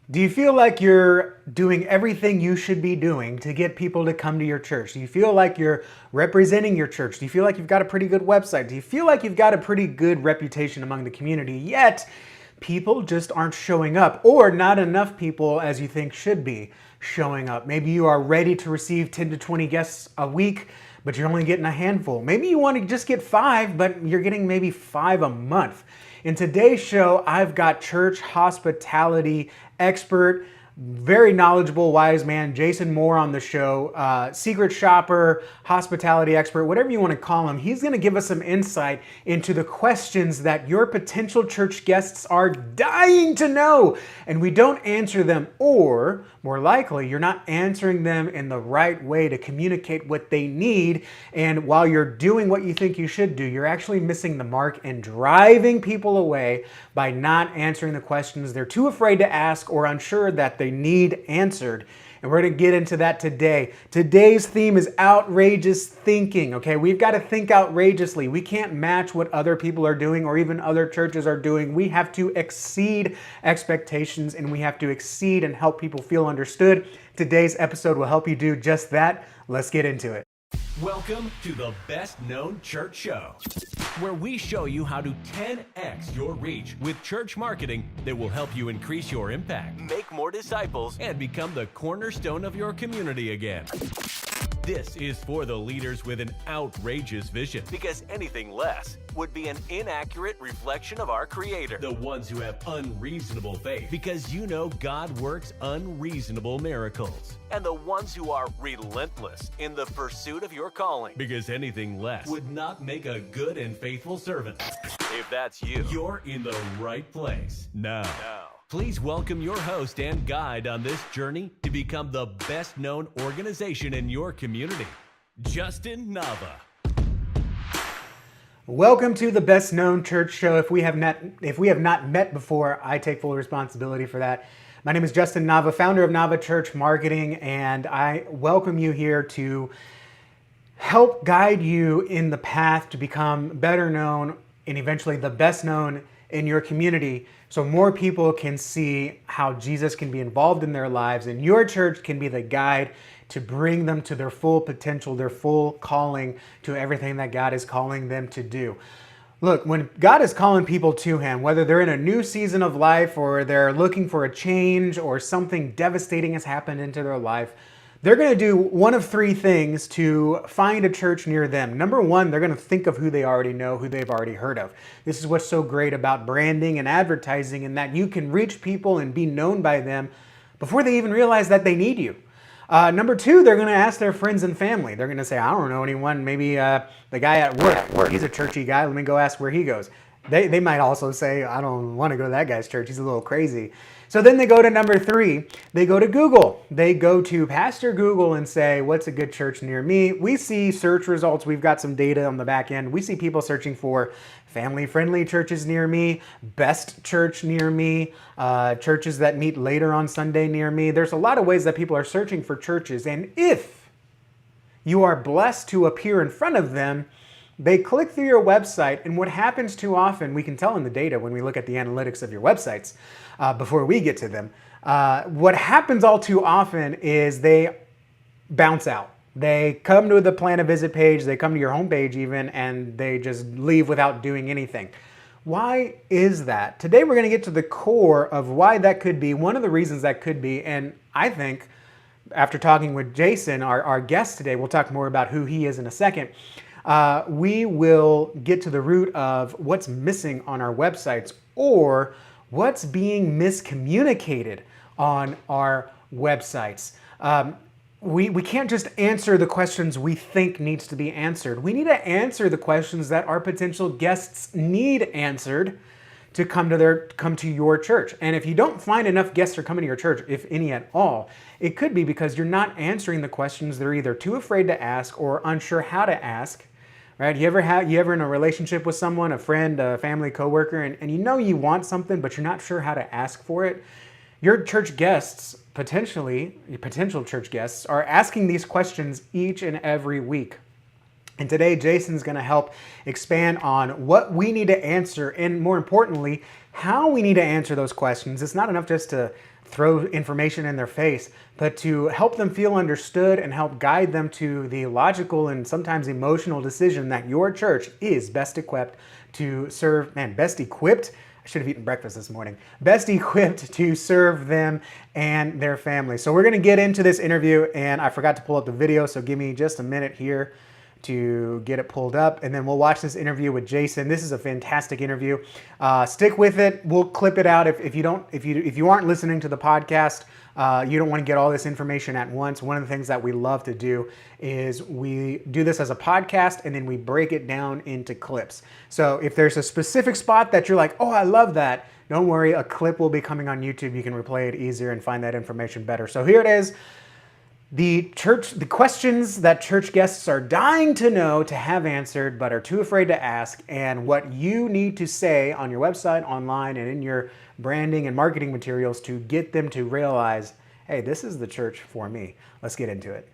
Do you feel like you're doing everything you should be doing to get people to come to your church? Do you feel like you're representing your church? Do you feel like you've got a pretty good website? Do you feel like you've got a pretty good reputation among the community, yet people just aren't showing up, or not enough people as you think should be showing up? Maybe you are ready to receive 10 to 20 guests a week, but you're only getting a handful. Maybe you want to just get 5, but you're getting maybe 5 a month. In today's show, I've got church hospitality expert, very knowledgeable, wise man, Jason Moore on the show, secret shopper, hospitality expert, whatever you want to call him. He's going to give us some insight into the questions that your potential church guests are dying to know, and we don't answer them, or more likely, you're not answering them in the right way to communicate what they need. And while you're doing what you think you should do, you're actually missing the mark and driving people away by not answering the questions they're too afraid to ask or unsure that they need answered. And we're going to get into that today. Today's theme is outrageous thinking, okay? We've got to think outrageously. We can't match what other people are doing or even other churches are doing. We have to exceed expectations, and we have to exceed and help people feel understood. Today's episode will help you do just that. Let's get into it. Welcome to the Best Known Church Show, where we show you how to 10x your reach with church marketing that will help you increase your impact, make more disciples, and become the cornerstone of your community again. This is for the leaders with an outrageous vision, because anything less would be an inaccurate reflection of our Creator. The ones who have unreasonable faith, because you know God works unreasonable miracles. And the ones who are relentless in the pursuit of your calling, because anything less would not make a good and faithful servant. If that's you, you're in the right place. Now, please welcome your host and guide on this journey to become the best known organization in your community, Justin Nava. Welcome to the Best Known Church Show. If we have not met before, I take full responsibility for that. My name is Justin Nava, founder of Nava Church Marketing, and I welcome you here to help guide you in the path to become better known and eventually the best known in your community, so more people can see how Jesus can be involved in their lives, and your church can be the guide to bring them to their full potential, their full calling, to everything that God is calling them to do. Look, when God is calling people to Him, whether they're in a new season of life or they're looking for a change or something devastating has happened into their life, they're going to do one of 3 things to find a church near them. Number 1, they're going to think of who they already know, who they've already heard of. This is what's so great about branding and advertising, in that you can reach people and be known by them before they even realize that they need you. Number 2, they're going to ask their friends and family. They're going to say, I don't know anyone, maybe the guy at work, he's a churchy guy, let me go ask where he goes. They might also say, I don't want to go to that guy's church, he's a little crazy. So then they go to number 3, they go to Google. They go to Pastor Google and say, what's a good church near me? We see search results, we've got some data on the back end. We see people searching for family-friendly churches near me, best church near me, churches that meet later on Sunday near me. There's a lot of ways that people are searching for churches, and if you are blessed to appear in front of them, they click through your website, and what happens too often, we can tell in the data when we look at the analytics of your websites before we get to them. What happens all too often is they bounce out. They come to the plan a visit page, they come to your homepage even, and they just leave without doing anything. Why is that? Today we're going to get to the core of why that could be, one of the reasons that could be, and I think after talking with Jason, our guest today, we'll talk more about who he is in a second. We will get to the root of what's missing on our websites, or what's being miscommunicated on our websites. We can't just answer the questions we think needs to be answered. We need to answer the questions that our potential guests need answered to come to your church. And if you don't find enough guests are coming to your church, if any at all, it could be because you're not answering the questions they're either too afraid to ask or unsure how to ask. Right? You ever in a relationship with someone, a friend, a family, coworker, and you know you want something, but you're not sure how to ask for it? Your church guests, potential church guests, are asking these questions each and every week. And today, Jason's going to help expand on what we need to answer, and more importantly, how we need to answer those questions. It's not enough just to throw information in their face, but to help them feel understood and help guide them to the logical and sometimes emotional decision that your church is best equipped to serve, man, best equipped. I should have eaten breakfast this morning. Best equipped to serve them and their family. So we're going to get into this interview, and I forgot to pull up the video, so give me just a minute here to get it pulled up, and then we'll watch this interview with Jason. This is a fantastic interview. Stick with it. We'll clip it out if you aren't listening to the podcast. You don't want to get all this information at once. One of the things that we love to do is we do this as a podcast and then we break it down into clips. So if there's a specific spot that you're like, oh, I love that, don't worry, a clip will be coming on YouTube. You can replay it easier and find that information better. So here it is. The questions that church guests are dying to know, to have answered, but are too afraid to ask, and what you need to say on your website, online, and in your branding and marketing materials to get them to realize, hey, this is the church for me. Let's get into it.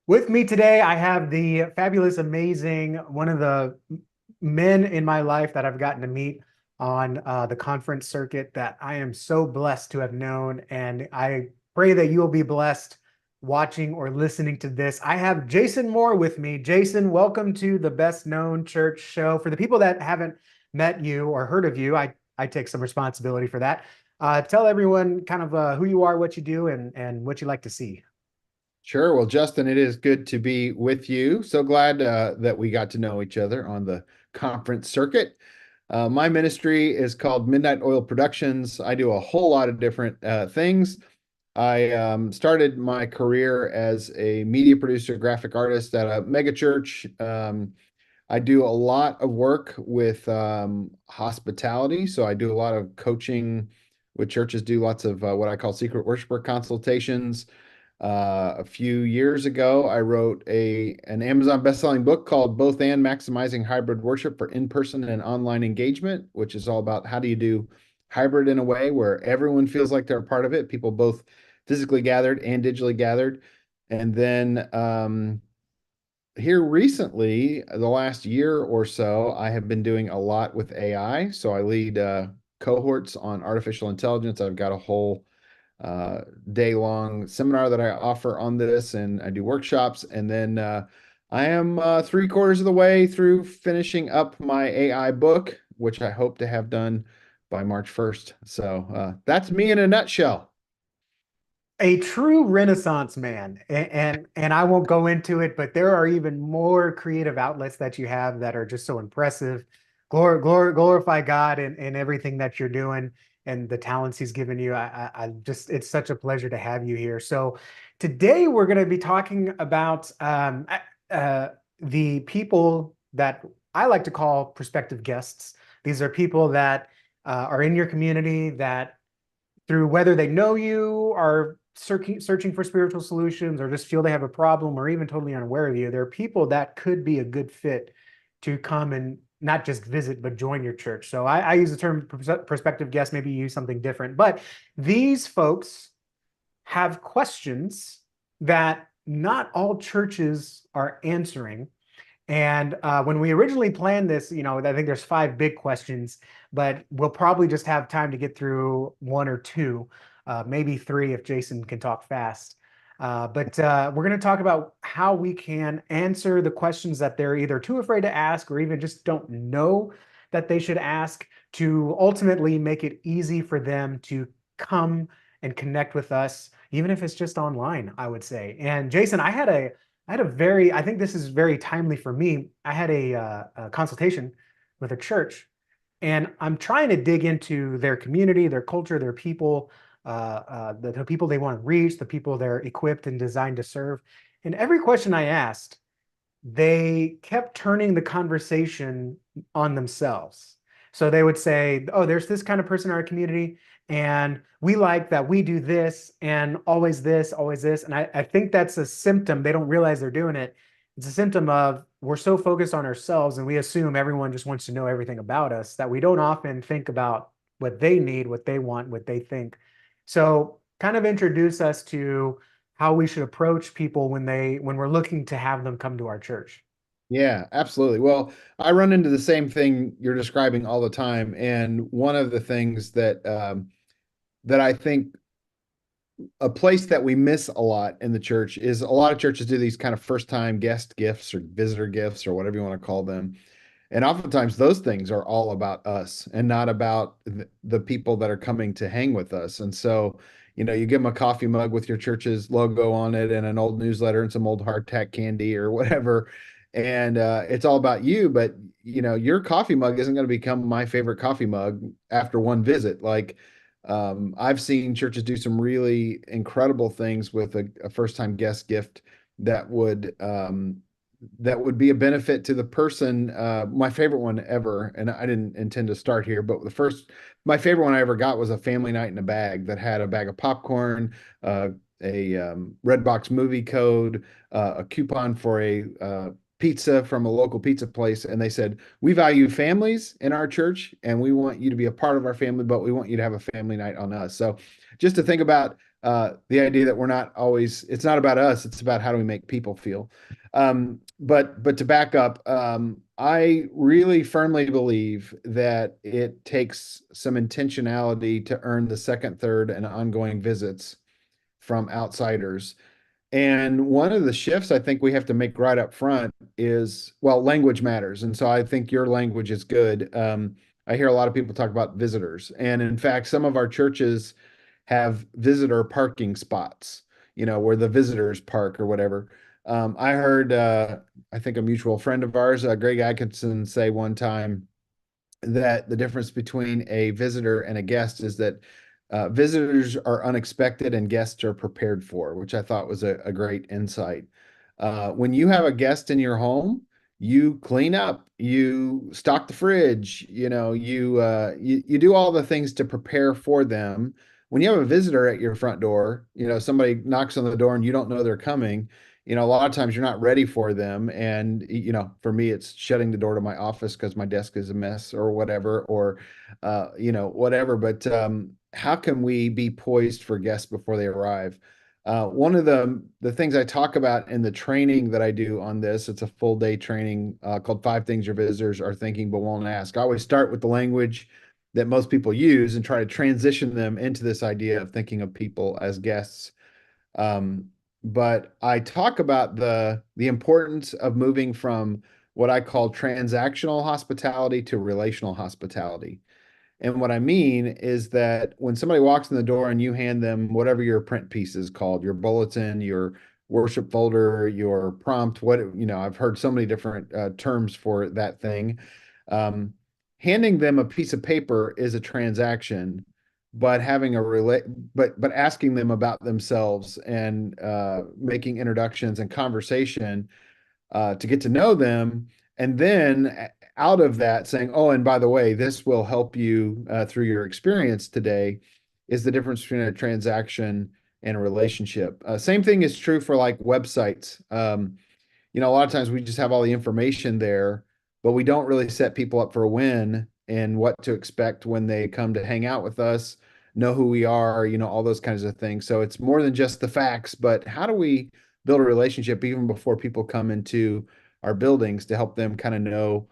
With me today, I have the fabulous, amazing, one of the men in my life that I've gotten to meet on the conference circuit that I am so blessed to have known. And I pray that you will be blessed watching or listening to this. I have Jason Moore with me. Jason, welcome to the Best Known Church Show. For the people that haven't met you or heard of you, I take some responsibility for that. Tell everyone kind of who you are, what you do, and what you like to see. Sure. Well, Justin, it is good to be with you. So glad that we got to know each other on the conference circuit. My ministry is called Midnight Oil Productions. I do a whole lot of different things. I started my career as a media producer, graphic artist at a mega church. I do a lot of work with hospitality. So I do a lot of coaching with churches, do lots of what I call secret worshiper consultations. A few years ago, I wrote an Amazon best-selling book called Both and Maximizing Hybrid Worship for In-Person and Online Engagement, which is all about how do you do hybrid in a way where everyone feels like they're a part of it, people both physically gathered and digitally gathered. And then here recently, the last year or so, I have been doing a lot with AI. So I lead cohorts on artificial intelligence. I've got a whole day-long seminar that I offer on this, and I do workshops. And then I am 3/4 of the way through finishing up my AI book, which I hope to have done by March 1st. So that's me in a nutshell. A true Renaissance man, and I won't go into it, but there are even more creative outlets that you have that are just so impressive. Glorify God in everything that you're doing and the talents He's given you. I just, it's such a pleasure to have you here. So today we're going to be talking about the people that I like to call prospective guests. These are people that are in your community that, through whether they know you, are searching for spiritual solutions, or just feel they have a problem, or even totally unaware of you. There are people that could be a good fit to come and not just visit, but join your church. So I use the term prospective guest, maybe you use something different. But these folks have questions that not all churches are answering. And when we originally planned this, I think there's 5 big questions, but we'll probably just have time to get through 1 or 2, maybe 3 if Jason can talk fast. But we're going to talk about how we can answer the questions that they're either too afraid to ask or even just don't know that they should ask, to ultimately make it easy for them to come and connect with us, even if it's just online, I would say. And Jason, I had a very, I think this is very timely for me. I had a consultation with a church, and I'm trying to dig into their community, their culture, their people, the people they want to reach, the people they're equipped and designed to serve. And every question I asked, they kept turning the conversation on themselves. So they would say, oh, there's this kind of person in our community, and we like that we do this, and always this, always this. And I think that's a symptom. They don't realize they're doing it. It's a symptom of, we're so focused on ourselves and we assume everyone just wants to know everything about us, that we don't often think about what they need, what they want, what they think. So kind of introduce us to how we should approach people when we're looking to have them come to our church. Yeah, absolutely. Well, I run into the same thing you're describing all the time, and one of the things that I think a place that we miss a lot in the church is a lot of churches do these kind of first time guest gifts or visitor gifts or whatever you want to call them. And oftentimes those things are all about us and not about the people that are coming to hang with us. And so, you give them a coffee mug with your church's logo on it and an old newsletter and some old hardtack candy or whatever. And it's all about you, but your coffee mug isn't going to become my favorite coffee mug after one visit. Like, I've seen churches do some really incredible things with a first-time guest gift that would be a benefit to the person. My favorite one ever, and I didn't intend to start here, but my favorite one I ever got was a family night in a bag that had a bag of popcorn, a Redbox movie code, a coupon for a pizza from a local pizza place, and they said, "We value families in our church, and we want you to be a part of our family, but we want you to have a family night on us." So, just to think about the idea that it's not about us; it's about how do we make people feel. But to back up, I really firmly believe that it takes some intentionality to earn the second, third, and ongoing visits from outsiders. And one of the shifts I think we have to make right up front is, well, language matters. And so I think your language is good. I hear a lot of people talk about visitors. And in fact, some of our churches have visitor parking spots, where the visitors park or whatever. I heard, I think a mutual friend of ours, Greg Atkinson, say one time that the difference between a visitor and a guest is that visitors are unexpected and guests are prepared for, which I thought was a great insight. When you have a guest in your home, you clean up, you stock the fridge, you do all the things to prepare for them. When you have a visitor at your front door, somebody knocks on the door and you don't know they're coming, a lot of times you're not ready for them. And, for me, it's shutting the door to my office because my desk is a mess or whatever, or, whatever. But how can we be poised for guests before they arrive? One of the things I talk about in the training that I do on this, it's a full day training called Five Things Your Visitors Are Thinking But Won't Ask. I always start with the language that most people use and try to transition them into this idea of thinking of people as guests. Um, but I talk about the importance of moving from what I call transactional hospitality to relational hospitality. And what I mean is that when somebody walks in the door and you hand them whatever your print piece is called, your bulletin, your worship folder, your prompt, I've heard so many different terms for that thing. Um, Handing them a piece of paper is a transaction, but but asking them about themselves and making introductions and conversation to get to know them. And then out of that, saying, "Oh, and by the way, this will help you through your experience today," is the difference between a transaction and a relationship. Same thing is true for like websites. A lot of times we just have all the information there, but we don't really set people up for a win and what to expect when they come to hang out with us, know who we are, all those kinds of things. So it's more than just the facts, but how do we build a relationship even before people come into our buildings to help them kind of know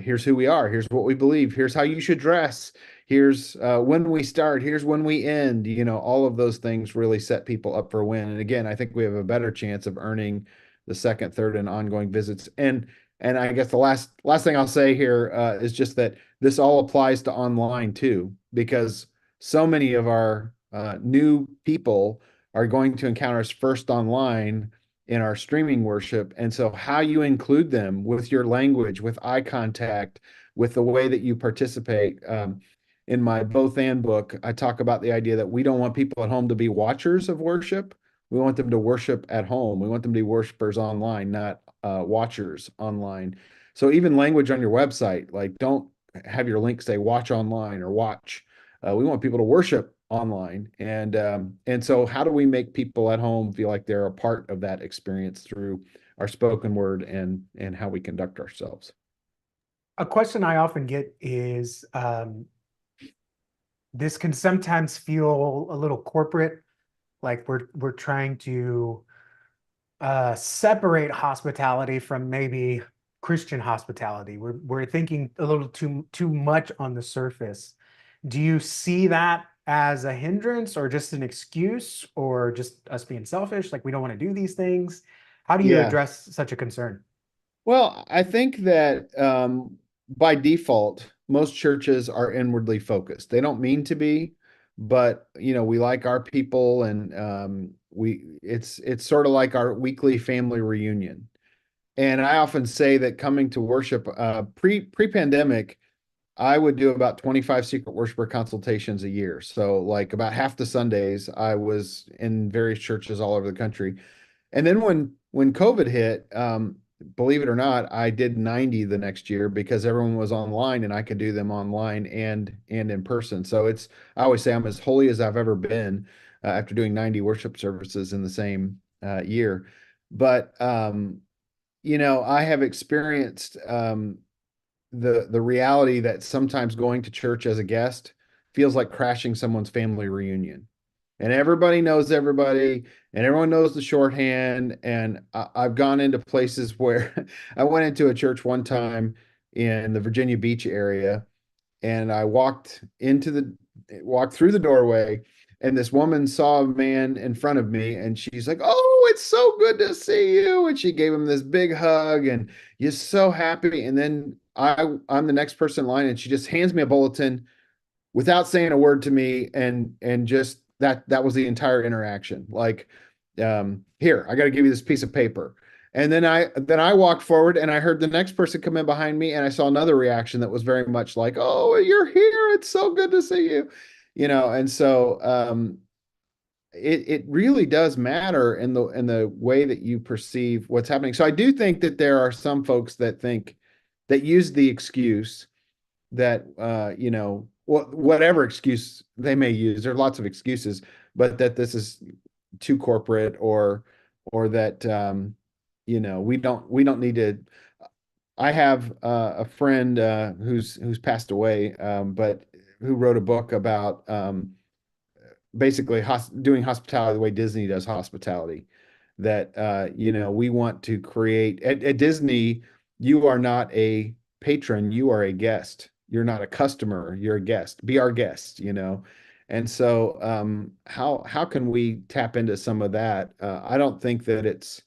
here's who we are, here's what we believe, here's how you should dress, here's when we start, here's when we end. All of those things really set people up for a win. And again, I think we have a better chance of earning the second, third, and ongoing visits. And I guess the last thing I'll say here is just that this all applies to online too, because so many of our new people are going to encounter us first online in our streaming worship. And so, how you include them with your language, with eye contact, with the way that you participate. In my Both and book, I talk about the idea that we don't want people at home to be watchers of worship. We want them to worship at home. We want them to be worshipers online, not watchers online. So, even language on your website, like don't have your link say watch online or watch. We want people to worship online, and so how do we make people at home feel like they're a part of that experience through our spoken word and how we conduct ourselves? A question I often get is this can sometimes feel a little corporate, like we're trying to separate hospitality from maybe Christian hospitality. We're thinking a little too much on the surface. Do you see that as a hindrance or just an excuse or just us being selfish, like we don't want to do these things? How do you Yeah. address such a concern? Well, I think that by default, most churches are inwardly focused. They don't mean to be, but we like our people, and it's sort of like our weekly family reunion. And I often say that coming to worship, pre-pandemic, I would do about 25 secret worshiper consultations a year. So like about half the Sundays, I was in various churches all over the country. And then when COVID hit, believe it or not, I did 90 the next year because everyone was online and I could do them online and in person. So I always say I'm as holy as I've ever been after doing 90 worship services in the same year. But I have experienced the reality that sometimes going to church as a guest feels like crashing someone's family reunion. And everybody knows everybody, and everyone knows the shorthand. And I've gone into places where I went into a church one time in the Virginia Beach area, and I walked through the doorway, and this woman saw a man in front of me, and she's like, "Oh, it's so good to see you." And she gave him this big hug, and you're so happy. And then I'm the next person in line, and she just hands me a bulletin without saying a word to me, and just that was the entire interaction. Like, here, I got to give you this piece of paper. And then I walked forward, and I heard the next person come in behind me, and I saw another reaction that was very much like, "Oh, you're here. It's so good to see you." And so it really does matter in the way that you perceive what's happening. So I do think that there are some folks that use the excuse that whatever excuse they may use. There are lots of excuses, but that this is too corporate, or that we don't need to. I have a friend who's passed away, but who wrote a book about basically doing hospitality the way Disney does hospitality. That we want to create at Disney. You are not a patron, you are a guest. You're not a customer, you're a guest. Be our guest. And so how can we tap into some of that? I don't think that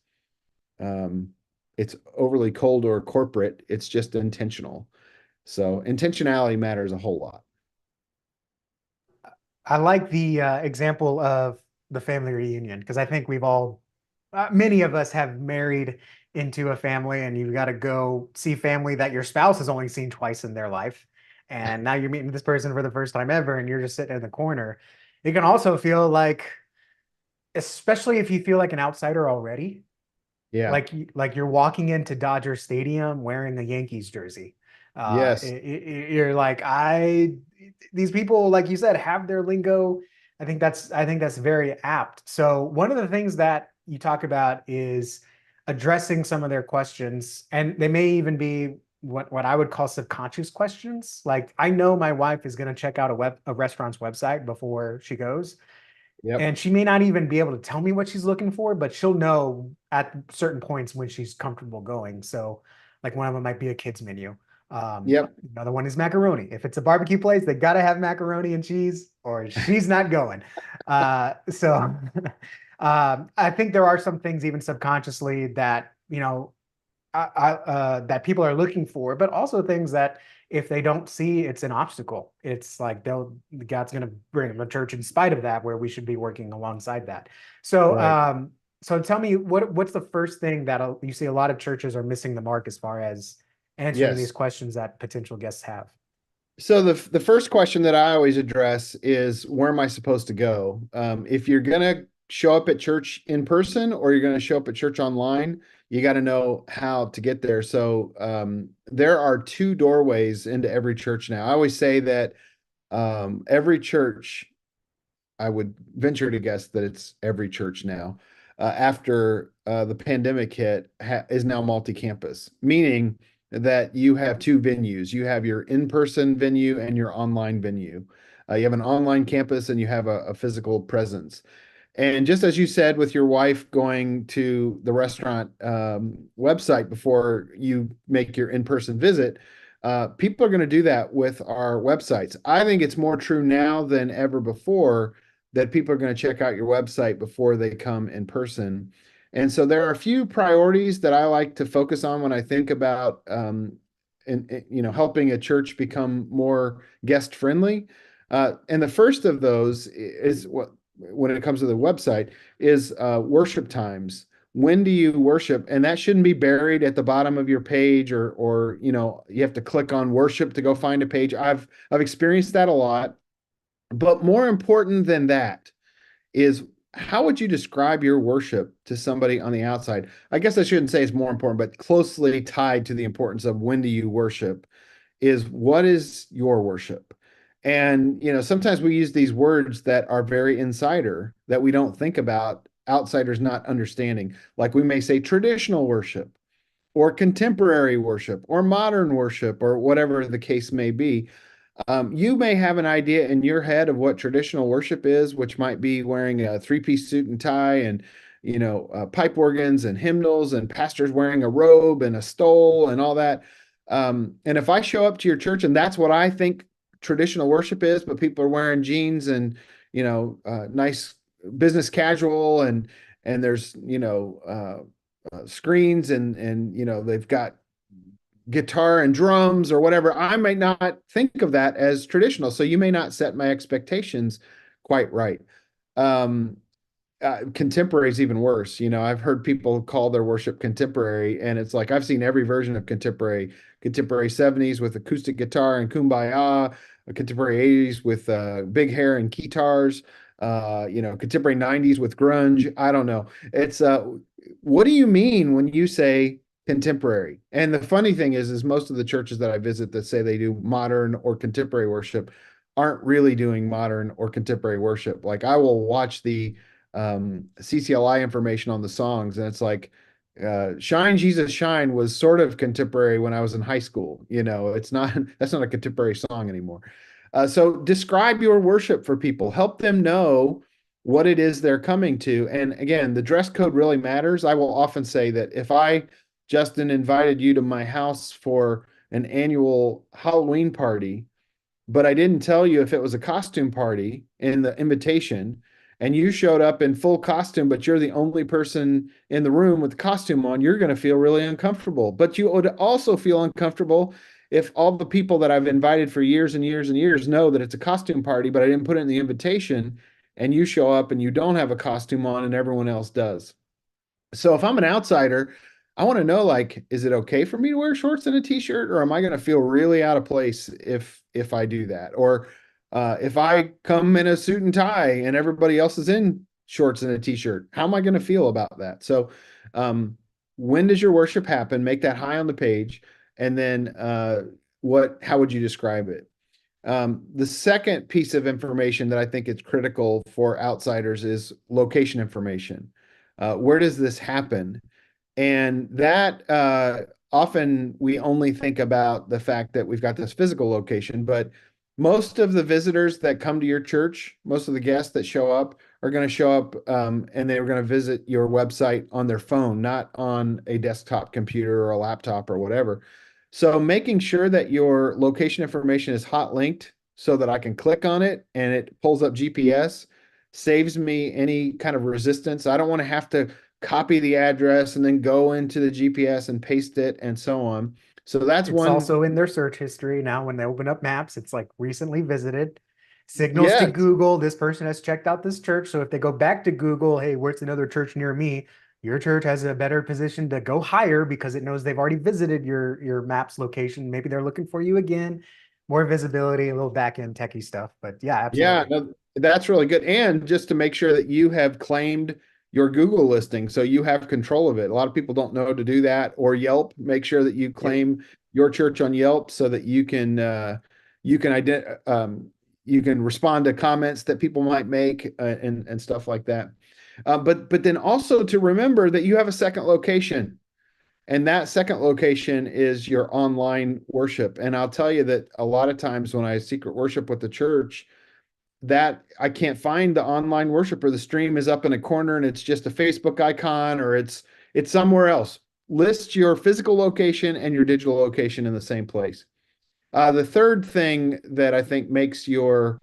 um, it's overly cold or corporate. It's just intentional. So intentionality matters a whole lot. I like the example of the family reunion because I think many of us have married into a family and you've got to go see family that your spouse has only seen twice in their life. And now you're meeting this person for the first time ever and you're just sitting in the corner. It can also feel like, especially if you feel like an outsider already, Yeah. like you're walking into Dodger Stadium wearing a Yankees jersey. Yes. You're like, these people, like you said, have their lingo. I think that's very apt. So one of the things that you talk about is addressing some of their questions, and they may even be what I would call subconscious questions. Like I know my wife is going to check out a restaurant's website before she goes, Yep. and she may not even be able to tell me what she's looking for, but she'll know at certain points when she's comfortable going. So, like one of them might be a kids menu. Yep. Another one is macaroni. If it's a barbecue place, they got to have macaroni and cheese, or she's not going. So, I think there are some things even subconsciously that that people are looking for, but also things that if they don't see, it's an obstacle. It's like God's going to bring them to church in spite of that, where we should be working alongside that. So, Right. so tell me what's the first thing that you see a lot of churches are missing the mark as far as answering these Yes. questions that potential guests have. So the first question that I always address is, where am I supposed to go? If you're gonna show up at church in person or you're gonna show up at church online, you got to know how to get there. So there are two doorways into every church now. I always say that every church, I would venture to guess that it's every church now, after the pandemic hit, is now multi-campus, meaning that you have two venues. You have your in-person venue and your online venue. You have an online campus and you have a physical presence. And just as you said, with your wife going to the restaurant website before you make your in-person visit, people are going to do that with our websites. I think it's more true now than ever before that people are going to check out your website before they come in person. And so there are a few priorities that I like to focus on when I think about helping a church become more guest friendly. And the first of those is what when it comes to the website is worship times. When do you worship? And that shouldn't be buried at the bottom of your page, or you have to click on worship to go find a page. I've experienced that a lot. But more important than that is, how would you describe your worship to somebody on the outside? I guess I shouldn't say it's more important, but closely tied to the importance of when do you worship is, what is your worship? And sometimes we use these words that are very insider that we don't think about outsiders not understanding. Like we may say traditional worship or contemporary worship or modern worship or whatever the case may be. You may have an idea in your head of what traditional worship is, which might be wearing a three-piece suit and tie and pipe organs and hymnals and pastors wearing a robe and a stole and all that. And if I show up to your church and that's what I think traditional worship is, but people are wearing jeans and nice business casual, and there's screens and they've got guitar and drums or whatever, I might not think of that as traditional. So you may not set my expectations quite right. Um, Contemporary is even worse. I've heard people call their worship contemporary, and it's like I've seen every version of contemporary 70s with acoustic guitar and kumbaya, contemporary 80s with big hair and guitars, contemporary 90s with grunge. I don't know. It's what do you mean when you say contemporary? And the funny thing is most of the churches that I visit that say they do modern or contemporary worship aren't really doing modern or contemporary worship. Like I will watch the CCLI information on the songs, and it's like Shine Jesus Shine was sort of contemporary when I was in high school. It's not, that's not a contemporary song anymore. So describe your worship for people, help them know what it is they're coming to. And again, the dress code really matters. I will often say that if I, Justin, invited you to my house for an annual Halloween party, but I didn't tell you if it was a costume party in the invitation, and you showed up in full costume, but you're the only person in the room with the costume on, you're going to feel really uncomfortable. But you would also feel uncomfortable if all the people that I've invited for years and years and years know that it's a costume party, but I didn't put it in the invitation, and you show up and you don't have a costume on and everyone else does. So if I'm an outsider, I want to know, like, is it okay for me to wear shorts and a t-shirt, or am I going to feel really out of place if I do that? Or if I come in a suit and tie and everybody else is in shorts and a t-shirt, how am I going to feel about that? So when does your worship happen? Make that high on the page. And then how would you describe it? The second piece of information that I think is critical for outsiders is location information. Where does this happen? And that often we only think about the fact that we've got this physical location, but most of the visitors that come to your church, most of the guests that show up are going to show up and they're going to visit your website on their phone, not on a desktop computer or a laptop or whatever. So making sure that your location information is hot linked so that I can click on it and it pulls up GPS saves me any kind of resistance. I don't want to have to copy the address and then go into the GPS and paste it and so on. So that's It's one. also in their search history now. When they open up maps, it's like recently visited. Signals to Yes. Google, this person has checked out this church. So if they go back to Google, hey, where's another church near me? Your church has a better position to go higher because it knows they've already visited your maps location. Maybe they're looking for you again. More visibility, a little back end techie stuff. But yeah, Yeah, absolutely. no, that's really good. And just to make sure that you have claimed your Google listing so you have control of it. A lot of people don't know to do that. Or Yelp, make sure that you Yep. claim your church on Yelp so that you can you can respond to comments that people might make and stuff like that. But then also to remember that you have a second location. And that second location is your online worship. And I'll tell you that a lot of times when I secret worship with the church, that I can't find the online worship, or the stream is up in a corner and it's just a Facebook icon, or it's somewhere else. List your physical location and your digital location in the same place. The third thing that I think makes your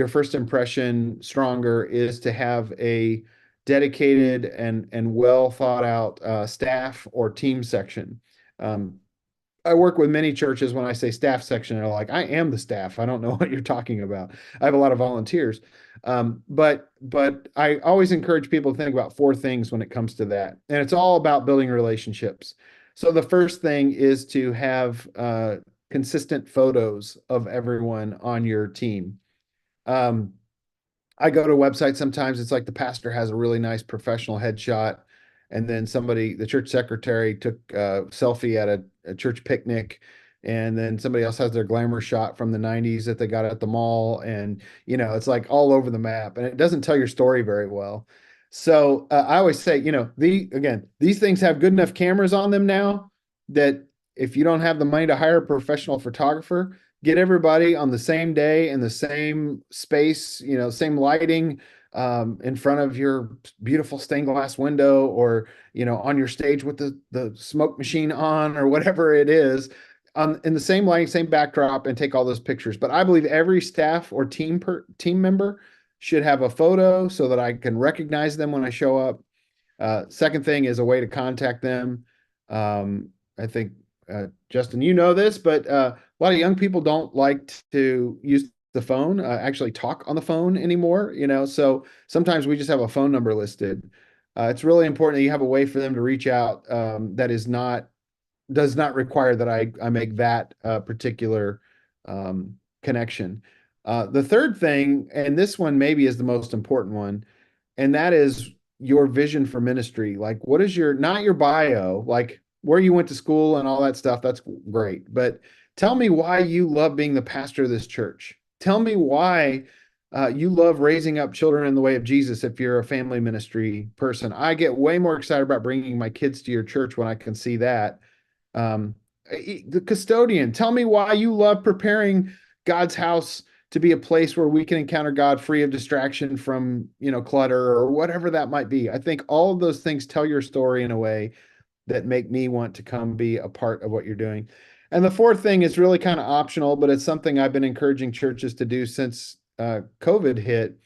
first impression stronger is to have a dedicated and well thought out staff or team section. Um, I work with many churches. When I say staff section, they're like, I am the staff. I don't know what you're talking about. I have a lot of volunteers. But I always encourage people to think about four things when it comes to that. And it's all about building relationships. So the first thing is to have consistent photos of everyone on your team. Um, I go to a website sometimes, it's like the pastor has a really nice professional headshot, and then the church secretary took a selfie at a church picnic, and then somebody else has their glamour shot from the 90s that they got at the mall, and it's like all over the map, and it doesn't tell your story very well. So I always say, these things have good enough cameras on them now that if you don't have the money to hire a professional photographer, get everybody on the same day in the same space, same lighting, in front of your beautiful stained glass window, or on your stage with the smoke machine on, or whatever it is, in the same lighting, same backdrop, and take all those pictures. But I believe every staff or team member should have a photo so that I can recognize them when I show up. Second thing is a way to contact them. I think, Justin, you know this, but a lot of young people don't like to use the phone, actually talk on the phone anymore, so sometimes we just have a phone number listed. It's really important that you have a way for them to reach out, that does not require that I make that particular connection. The third thing, and this one maybe is the most important one, and that is your vision for ministry. Like, what is not your bio, like where you went to school and all that stuff. That's great. But tell me why you love being the pastor of this church. Tell me why you love raising up children in the way of Jesus if you're a family ministry person. I get way more excited about bringing my kids to your church when I can see that. The custodian, tell me why you love preparing God's house to be a place where we can encounter God free of distraction from, clutter or whatever that might be. I think all of those things tell your story in a way that make me want to come be a part of what you're doing. And the fourth thing is really kind of optional, but it's something I've been encouraging churches to do since COVID hit.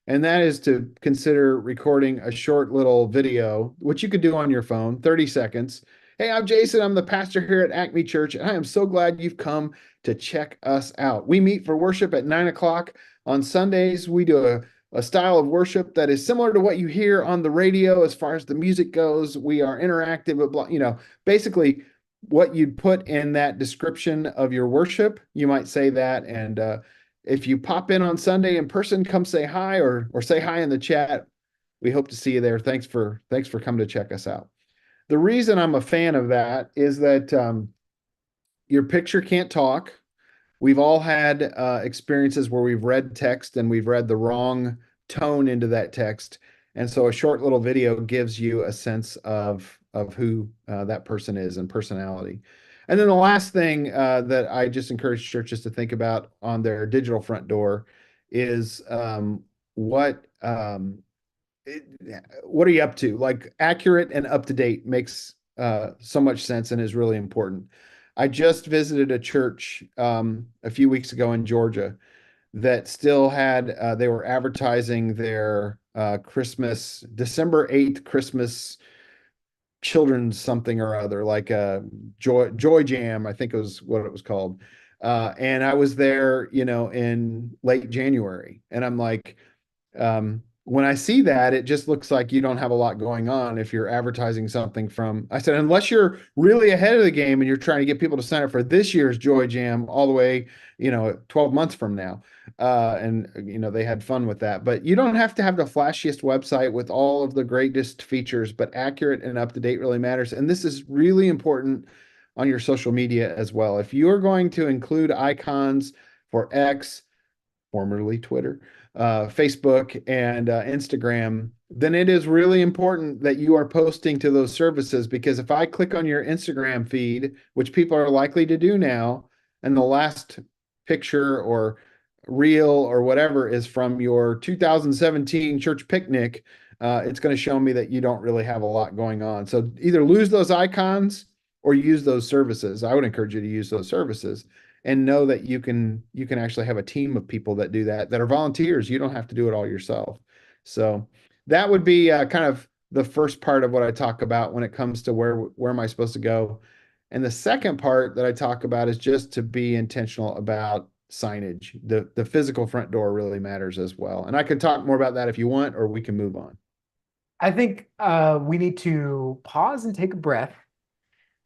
And that is to consider recording a short little video, which you could do on your phone, 30 seconds. Hey, I'm Jason. I'm the pastor here at Acme Church, and I am so glad you've come to check us out. We meet for worship at 9 o'clock on Sundays. We do a style of worship that is similar to what you hear on the radio as far as the music goes. We are interactive, basically what you'd put in that description of your worship, you might say that. And if you pop in on Sunday in person, come say hi, or say hi in the chat. We hope to see you there. Thanks for coming to check us out. The reason I'm a fan of that is that your picture can't talk. We've all had experiences where we've read text and we've read the wrong tone into that text. And so a short little video gives you a sense of who that person is and personality. And then the last thing that I just encourage churches to think about on their digital front door is what are you up to? Like, accurate and up to date makes so much sense and is really important. I just visited a church a few weeks ago in Georgia that still had, they were advertising their Christmas, December 8th Christmas children's something or other, like a Joy Jam, I think it was what it was called. And I was there, in late January, and I'm like, when I see that, it just looks like you don't have a lot going on if you're advertising something I said, unless you're really ahead of the game and you're trying to get people to sign up for this year's Joy Jam all the way, 12 months from now. And they had fun with that, but you don't have to have the flashiest website with all of the greatest features, but accurate and up to date really matters. And this is really important on your social media as well. If you're going to include icons for X, formerly Twitter, Facebook, and Instagram, then it is really important that you are posting to those services, because if I click on your Instagram feed, which people are likely to do now, and the last picture or reel or whatever is from your 2017 church picnic, it's going to show me that you don't really have a lot going on. So either lose those icons or use those services. I would encourage you to use those services and know that you can actually have a team of people that do that are volunteers. You don't have to do it all yourself. So that would be kind of the first part of what I talk about when it comes to where am I supposed to go. And the second part that I talk about is just to be intentional about signage. The physical front door really matters as well. And I can talk more about that if you want, or we can move on. I think we need to pause and take a breath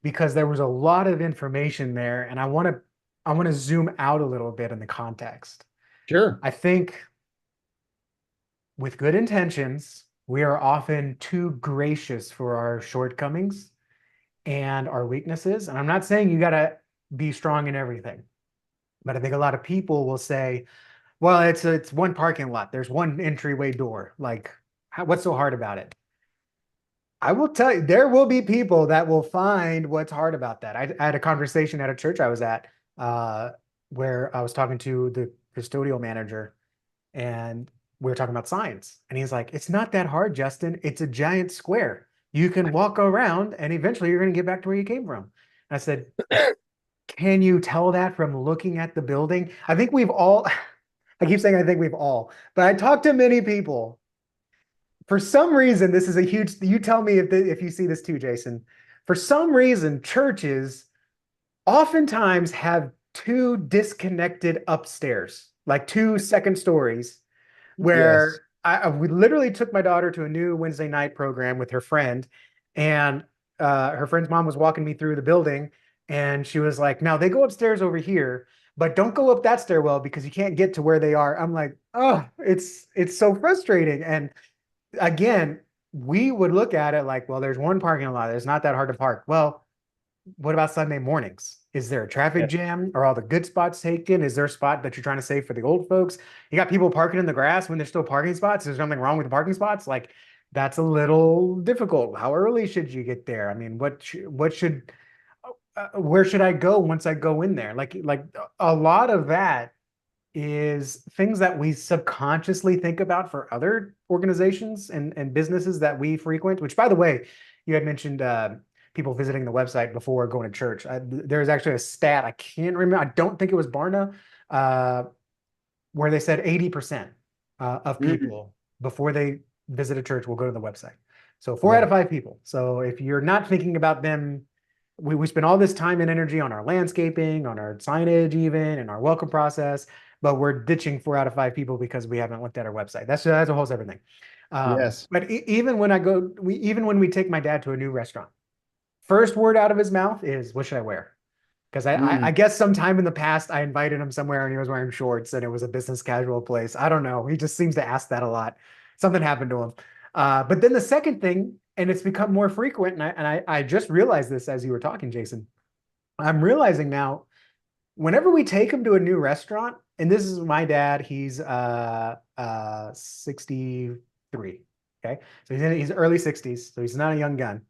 because there was a lot of information there, and I want to zoom out a little bit in the context. Sure. I think with good intentions, we are often too gracious for our shortcomings and our weaknesses. And I'm not saying you got to be strong in everything, but I think a lot of people will say, well, it's one parking lot. There's one entryway door. Like, what's so hard about it? I will tell you, there will be people that will find what's hard about that. I had a conversation at a church I was at, uh, where I was talking to the custodial manager, and we were talking about science. And he's like, it's not that hard, Justin. It's a giant square. You can walk around, and eventually you're going to get back to where you came from. And I said, can you tell that from looking at the building? I think we've all, I keep saying I think we've all, but I talked to many people. For some reason, this is a huge, you tell me if you see this too, Jason. For some reason, churches oftentimes have two disconnected upstairs, like two second stories, Yes. where we literally took my daughter to a new Wednesday night program with her friend, and her friend's mom was walking me through the building, and she was like, "Now they go upstairs over here, but don't go up that stairwell because you can't get to where they are." I'm like, "Oh, it's so frustrating." And again, we would look at it like, well, there's one parking lot. It's not that hard to park. Well, what about Sunday mornings? Is there a traffic Yeah. jam? Are all the good spots taken? Is there a spot that you're trying to save for the old folks? You got people parking in the grass when there's still parking spots. There's nothing wrong with the parking spots. Like, that's a little difficult. How early should you get there? I mean, what should where should I go once I go in there? Like a lot of that is things that we subconsciously think about for other organizations and businesses that we frequent, which, by the way, you had mentioned people visiting the website before going to church. There's actually a stat, I can't remember, I don't think it was Barna, uh, where they said 80% of Mhm. people before they visit a church will go to the website. So four out Yeah. of five people. So if you're not thinking about them, we spend all this time and energy on our landscaping, on our signage even, and our welcome process, but we're ditching four out of five people because we haven't looked at our website. That's a whole separate thing. Yes. But even when even when we take my dad to a new restaurant, first word out of his mouth is, "What should I wear?" Because I Mm. guess sometime in the past I invited him somewhere and he was wearing shorts and it was a business casual place. I don't know. He just seems to ask that a lot. Something happened to him. But then the second thing, and it's become more frequent, and I just realized this as you were talking, Jason. I'm realizing now, whenever we take him to a new restaurant, and this is my dad, he's 63. Okay. So he's in his early 60s, so he's not a young gun.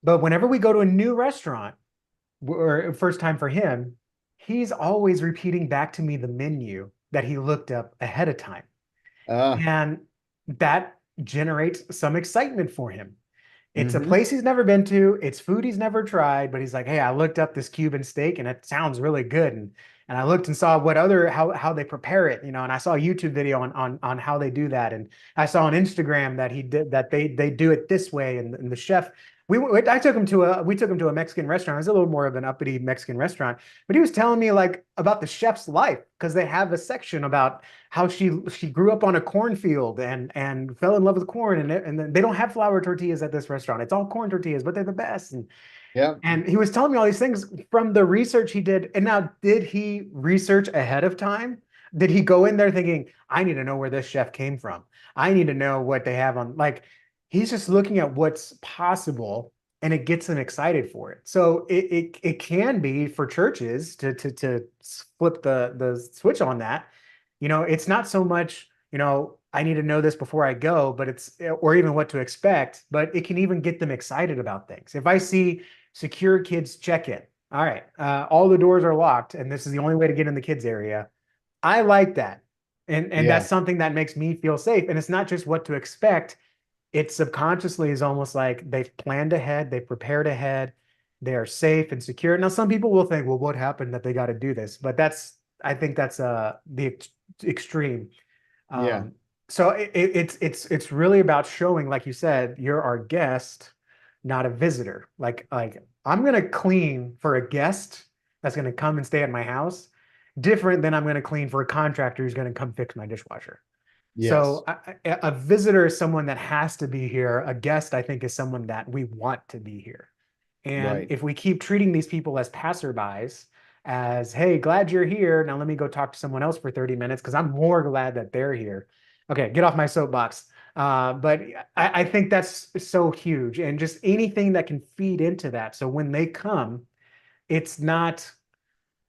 But whenever we go to a new restaurant, or first time for him, he's always repeating back to me the menu that he looked up ahead of time. Ah. And that generates some excitement for him. It's a Hmm. place he's never been to. It's food he's never tried, but he's like, "Hey, I looked up this Cuban steak and it sounds really good." And I looked and saw what other how they prepare it, and I saw a YouTube video on how they do that. And I saw on Instagram that he did that they do it this way. And the chef, I took him to a Mexican restaurant. It was a little more of an uppity Mexican restaurant, but he was telling me like about the chef's life because they have a section about how she grew up on a cornfield and fell in love with corn, and then they don't have flour tortillas at this restaurant. It's all corn tortillas, but they're the best. Yeah. And he was telling me all these things from the research he did. And now, did he research ahead of time? Did he go in there thinking, I need to know where this chef came from? I need to know what they have on, like, he's just looking at what's possible and it gets him excited for it. So it can be for churches to flip the switch on that. It's not so much, I need to know this before I go, but or even what to expect, but it can even get them excited about things. If I see secure kids check in, all right, all the doors are locked, and this is the only way to get in the kids area. I like that. And that's Yeah. something that makes me feel safe. And it's not just what to expect. It subconsciously is almost like they've planned ahead, they've prepared ahead, they're safe and secure. Now, some people will think, well, what happened that they got to do this? But I think that's extreme. Yeah. Um, so it's really about showing, like you said, you're our guest, not a visitor. Like I'm gonna clean for a guest that's gonna come and stay at my house, different than I'm gonna clean for a contractor who's gonna come fix my dishwasher. Yes. So a visitor is someone that has to be here. A guest, I think, is someone that we want to be here. And Right. if we keep treating these people as passerbys, as, hey, glad you're here. Now let me go talk to someone else for 30 minutes because I'm more glad that they're here. Okay, get off my soapbox. But I think that's so huge. And just anything that can feed into that. So when they come, it's not,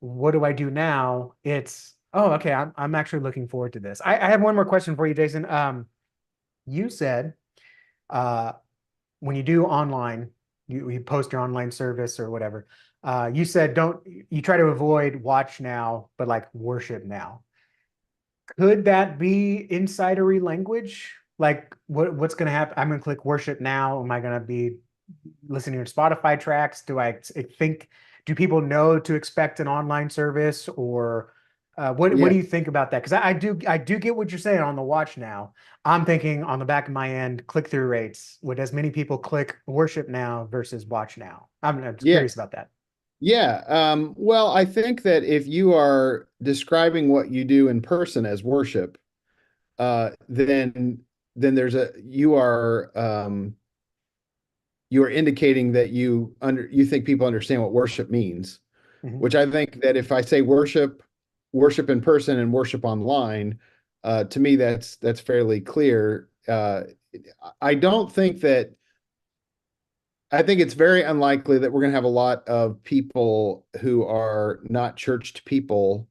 what do I do now? It's, oh, okay, I'm actually looking forward to this. I have one more question for you, Jason. You said uh, when you do online, you post your online service or whatever. You said don't you try to avoid watch now, but like worship now. Could that be insidery language? Like what's going to happen? I'm going to click worship now. Am I going to be listening to Spotify tracks? Think, do people know to expect an online service or what Yeah. do you think about that? Because I do get what you're saying on the watch now. I'm thinking on the back of my end, click-through rates. Would as many people click worship now versus watch now? I'm just Yeah. curious about that. Yeah. Well, I think that if you are describing what you do in person as worship, then you are indicating that you think people understand what worship means, Mhm. which I think that if I say worship in person and worship online, to me that's fairly clear. I don't think that I think it's very unlikely that we're going to have a lot of people who are not churched people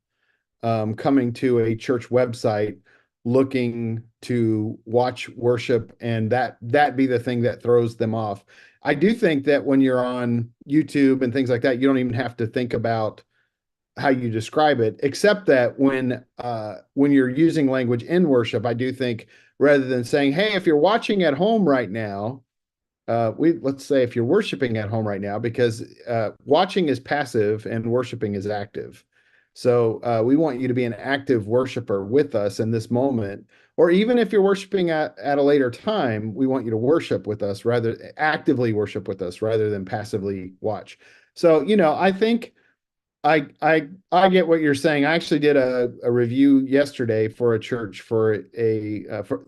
coming to a church website looking to watch worship and that be the thing that throws them off. I do think that when you're on YouTube and things like that, you don't even have to think about how you describe it, except that when you're using language in worship, I do think rather than saying, "Hey, if you're watching at home right now," we let's say if you're worshiping at home right now, because watching is passive and worshiping is active. So we want you to be an active worshiper with us in this moment, or even if you're worshiping at a later time, we want you to worship with us rather actively worship with us rather than passively watch. So I think I get what you're saying. I actually did a review yesterday for a church for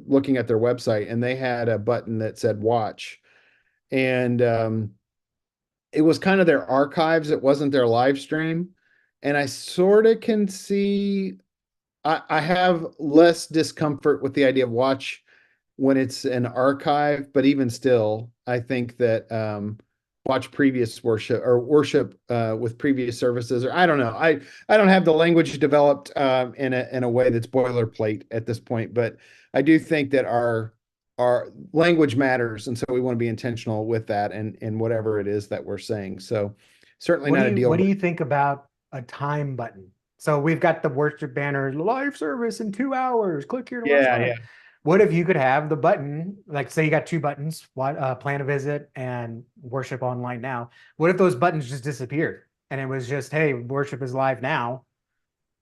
looking at their website, and they had a button that said watch, and it was kind of their archives. It wasn't their live stream, and I sort of can see. I have less discomfort with the idea of watch when it's an archive, but even still, I think that watch previous worship or worship with previous services, or I don't know. I don't have the language developed in a way that's boilerplate at this point, but I do think that our language matters, and so we want to be intentional with that and whatever it is that we're saying. So certainly What do not a you deal what do breaker. you think about a time button? So we've got the worship banner, live service in 2 hours. Click here to watch Yeah, live. yeah, What if you could have the button, like say you got two buttons, plan a visit and worship online now. What if those buttons just disappeared and it was just, hey, worship is live now.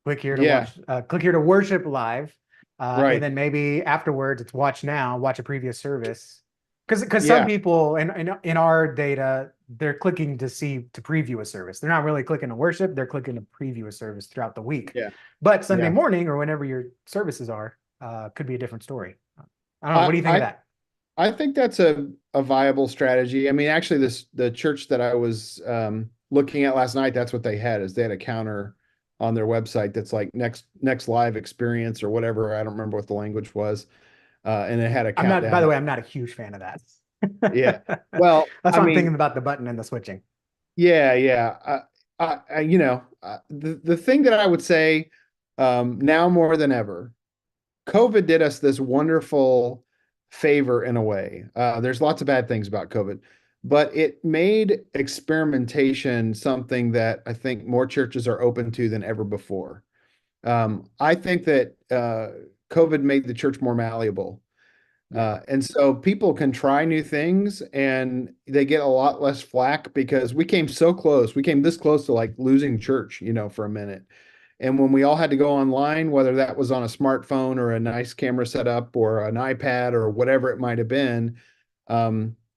Click here to yeah. watch, click here to worship live. And Right. then maybe afterwards it's watch now, watch a previous service. Because some Yeah, people in our data, they're clicking to preview a service. They're not really clicking to worship, they're clicking to preview a service throughout the week. yeah, But Sunday yeah. morning or whenever your services are, could be a different story. I don't know. What I do you think of I that? I think that's a viable strategy. I mean, actually, the church that I was looking at last night, that's what they had is they had a counter on their website that's like next live experience or whatever. I don't remember what the language was, and it had a I'm not, by countdown. the way, I'm not a huge fan of that. Yeah. Well, That's I why I'm thinking mean, about the button and the switching. yeah, yeah. The thing that I would say now more than ever. COVID did us this wonderful favor in a way. There's lots of bad things about COVID, but it made experimentation something that I think more churches are open to than ever before. I think that COVID made the church more malleable. Yeah. And so people can try new things and they get a lot less flack because we came so close. We came this close to like losing church, for a minute. And when we all had to go online, whether that was on a smartphone or a nice camera setup or an iPad or whatever it might have been,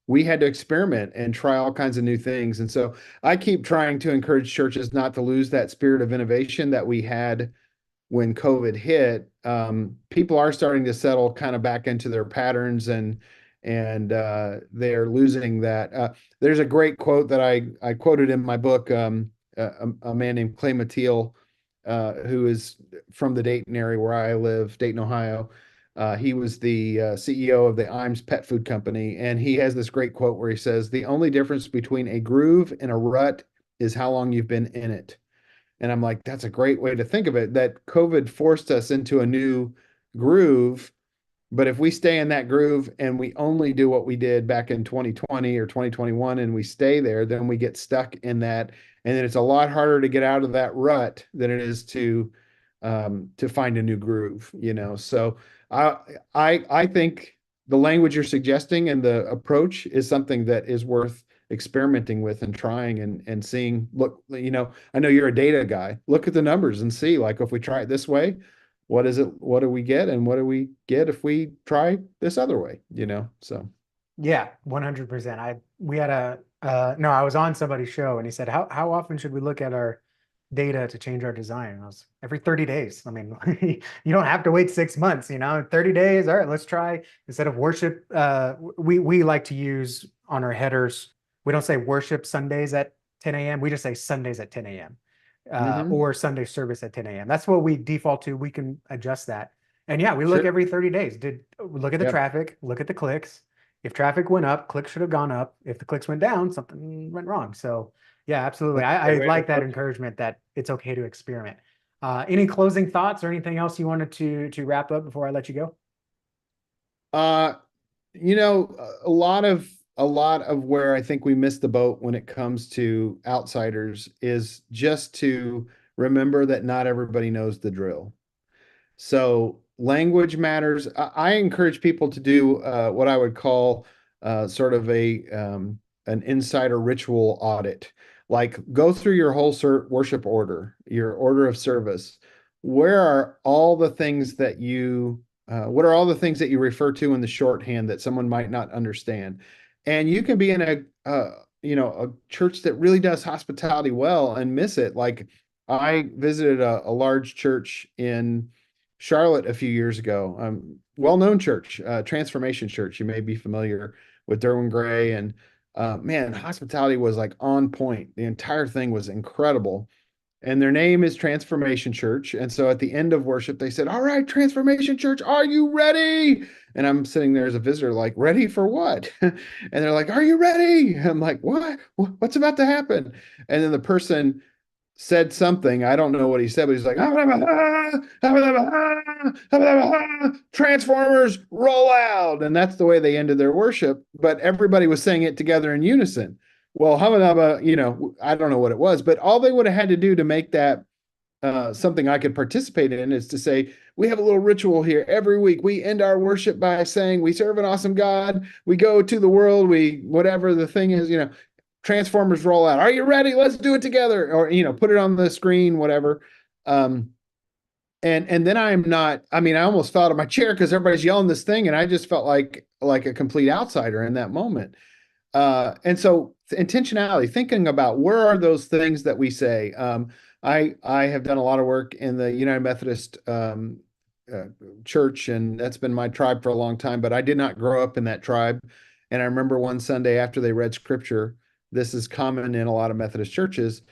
we had to experiment and try all kinds of new things. And so I keep trying to encourage churches not to lose that spirit of innovation that we had when COVID hit. People are starting to settle kind of back into their patterns and they're losing that. There's a great quote that I quoted in my book. A man named Clay Mathiel, who is from the Dayton area where I live, Dayton, Ohio. He was the CEO of the Imes Pet Food Company, and he has this great quote where he says, "The only difference between a groove and a rut is how long you've been in it." And I'm like, that's a great way to think of it, that COVID forced us into a new groove. But if we stay in that groove and we only do what we did back in 2020 or 2021 and we stay there, then we get stuck in that. And then it's a lot harder to get out of that rut than it is to find a new groove. So I I think the language you're suggesting and the approach is something that is worth experimenting with and trying and seeing. Look, I know you're a data guy. Look at the numbers and see, like, if we try it this way, what is it? What do we get? And what do we get if we try this other way? So Yeah, 100%. We had no, I was on somebody's show and he said, how often should we look at our data to change our design? And I was every 30 days. I mean, you don't have to wait 6 months, 30 days. All right, let's try instead of worship. We like to use on our headers. We don't say worship Sundays at 10 a.m. We just say Sundays at 10 a.m. mhm. Or Sunday service at 10 a.m. That's what we default to. We can adjust that. And yeah, we look Sure. every 30 days. Look at the Yep. traffic, look at the clicks. If traffic went up, clicks should have gone up. If the clicks went down, something went wrong. So yeah, absolutely. That's a I great way to like that approach it. encouragement that it's okay to experiment. Any closing thoughts or anything else you wanted to wrap up before I let you go? Uh, a lot of where I think we miss the boat when it comes to outsiders is just to remember that not everybody knows the drill. So language matters. I encourage people to do what I would call sort of an insider ritual audit. Like, go through your whole worship order, your order of service. Where are all the things that what are all the things that you refer to in the shorthand that someone might not understand? And you can be in a church that really does hospitality well and miss it. Like, I visited a large church in Charlotte a few years ago. Well-known church, Transformation Church. You may be familiar with Derwin Gray, and man, hospitality was like on point. The entire thing was incredible. And their name is Transformation Church. And so at the end of worship, they said, "All right, Transformation Church, are you ready?" And I'm sitting there as a visitor, like, "Ready for what?" And they're like, "Are you ready?" I'm like, "What? What's about to happen?" And then the person said something. I don't know what he said, but he's like, "Transformers roll out." And that's the way they ended their worship. But everybody was saying it together in unison. Well, I don't know what it was, but all they would have had to do to make that something I could participate in is to say, "We have a little ritual here every week. We end our worship by saying, we serve an awesome God. We go to the world. Whatever the thing is. Transformers roll out. Are you ready? Let's do it together." Or, put it on the screen, whatever. Um, and then I'm not, I mean, I almost fell out of my chair because everybody's yelling this thing, and I just felt like a complete outsider in that moment. And so intentionality, thinking about where are those things that we say. I have done a lot of work in the United Methodist uh, church, and that's been my tribe for a long time, but I did not grow up in that tribe. And I remember one Sunday after they read scripture, this is common in a lot of Methodist churches.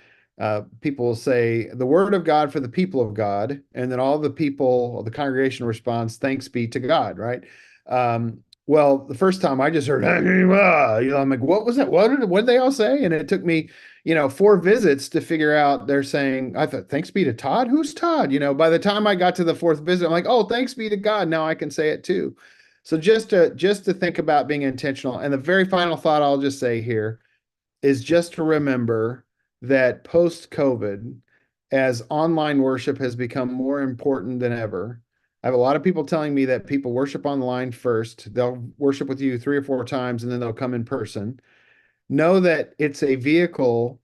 People will say, "The word of God for the people of God," and then all the people, the congregation responds, "Thanks be to God," right? Well, the first time I just heard, I'm like, "What was that? What did they all say?" And it took me, 4 visits to figure out they're saying, I thought, "Thanks be to Todd." Who's Todd? By the time I got to the 4th visit, I'm like, "Oh, thanks be to God. Now I can say it too." So just to think about being intentional. And the very final thought I'll just say here is just to remember that post-COVID, as online worship has become more important than ever. I have a lot of people telling me that people worship online first. They'll worship with you 3 or 4 times and then they'll come in person. Know that it's a vehicle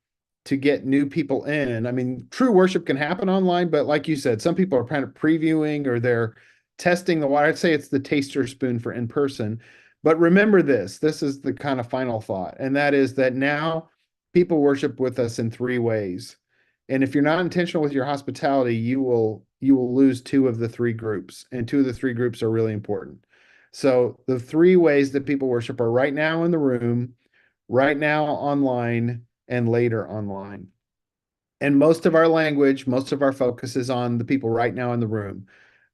to get new people in. I mean, true worship can happen online, but like you said, some people are kind of previewing or they're testing the water. I'd say it's the taster spoon for in person. But remember this is the kind of final thought, and that is that now people worship with us in 3 ways. And if you're not intentional with your hospitality, you will lose 2 of the 3 groups, and 2 of the 3 groups are really important. So the 3 ways that people worship are right now in the room, right now online, and later online. And most of our language, most of our focus is on the people right now in the room.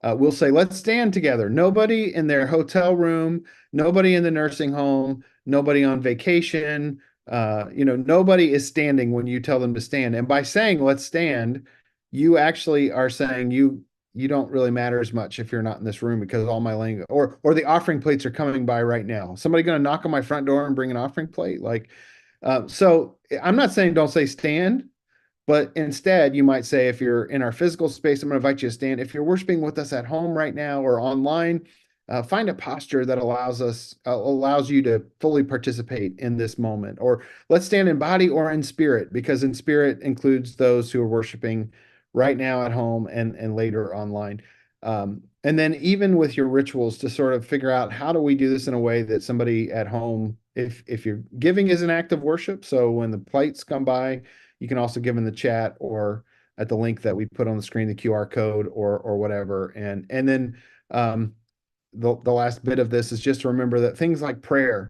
We'll say, let's stand together. Nobody in their hotel room, nobody in the nursing home, nobody on vacation. Nobody is standing when you tell them to stand. And by saying, let's stand, you actually are saying you don't really matter as much if you're not in this room because all my language or the offering plates are coming by right now. Somebody going to knock on my front door and bring an offering plate? So I'm not saying don't say stand, but instead you might say, if you're in our physical space, I'm going to invite you to stand. If you're worshiping with us at home right now or online, find a posture that allows you to fully participate in this moment. Or let's stand in body or in spirit, because in spirit includes those who are worshiping right now at home and later online. And then even with your rituals, to sort of figure out, how do we do this in a way that somebody at home, if you're giving is an act of worship, so when the plates come by, you can also give in the chat or at the link that we put on the screen, the QR code or whatever. And then the last bit of this is just to remember that things like prayer,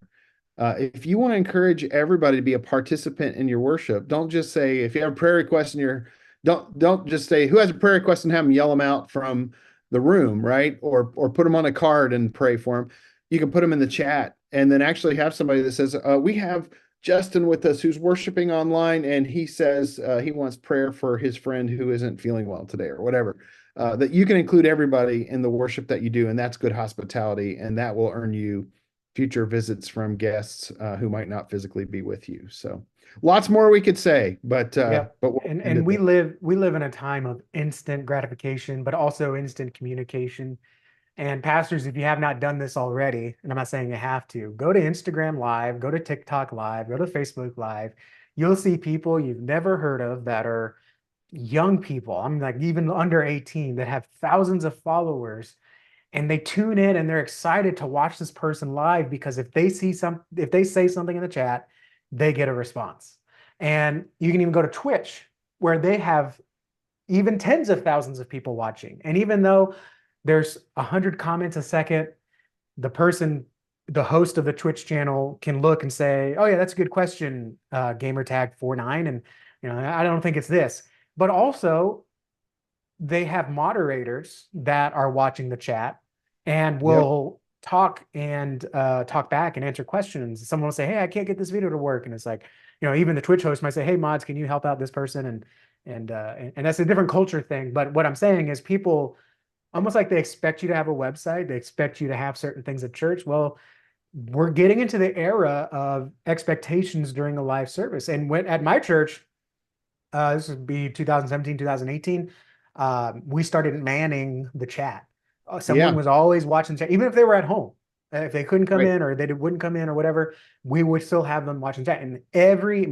if you want to encourage everybody to be a participant in your worship, don't just say, if you have a prayer request in your, don't just say who has a prayer request and have them yell them out from the room, right? Or put them on a card and pray for them. You can put them in the chat and then actually have somebody that says, we have Justin with us who's worshiping online, and he says he wants prayer for his friend who isn't feeling well today or whatever. That you can include everybody in the worship that you do, and that's good hospitality, and that will earn you future visits from guests who might not physically be with you. So lots more we could say, but we'll end And it we there. live in a time of instant gratification, but also instant communication. And pastors, if you have not done this already, and I'm not saying you have to, go to Instagram Live, go to TikTok Live, go to Facebook Live. You'll see people you've never heard of that are young people. I'm like even under 18 that have thousands of followers, and they tune in and they're excited to watch this person live because if they say something in the chat, they get a response. And you can even go to Twitch, where they have even tens of thousands of people watching. And even though there's 100 comments a second, the host of the Twitch channel can look and say, oh yeah, that's a good question, gamertag49. And I don't think it's this. But also they have moderators that are watching the chat and Yep. will talk back and answer questions. Someone will say, hey, I can't get this video to work. And it's like, even the Twitch host might say, hey, mods, can you help out this person? And that's a different culture thing. But what I'm saying is, people almost like they expect you to have a website. They expect you to have certain things at church. Well, we're getting into the era of expectations during a live service. And at my church, this would be 2017, 2018, we started manning the chat. Someone Yeah. was always watching the chat, even if they were at home. If they couldn't come Right. in or they wouldn't come in or whatever, we would still have them watching chat. And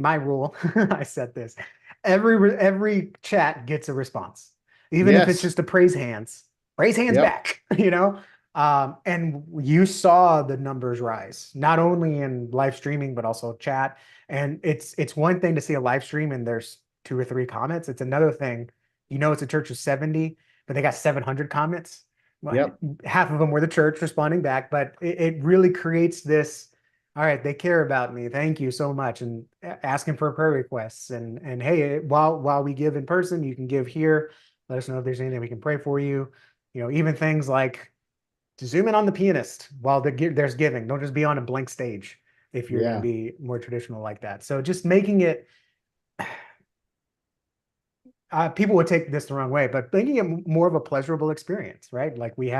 my rule, I set this, every chat gets a response, even if it's Yes. just a praise hands Yep. back, and you saw the numbers rise, not only in live streaming, but also chat. And it's one thing to see a live stream and there's 2 or 3 comments. It's another thing, it's a church of 70, but they got 700 comments. Well, Yep. half of them were the church responding back, but it really creates this, all right, they care about me. Thank you so much. And asking for prayer requests and hey, while we give in person, you can give here. Let us know if there's anything we can pray for you. Even things like to zoom in on the pianist while there's giving. Don't just be on a blank stage if you're going to Yeah. be more traditional like that. So just making it, people would take this the wrong way, but making it more of a pleasurable experience, right? Like we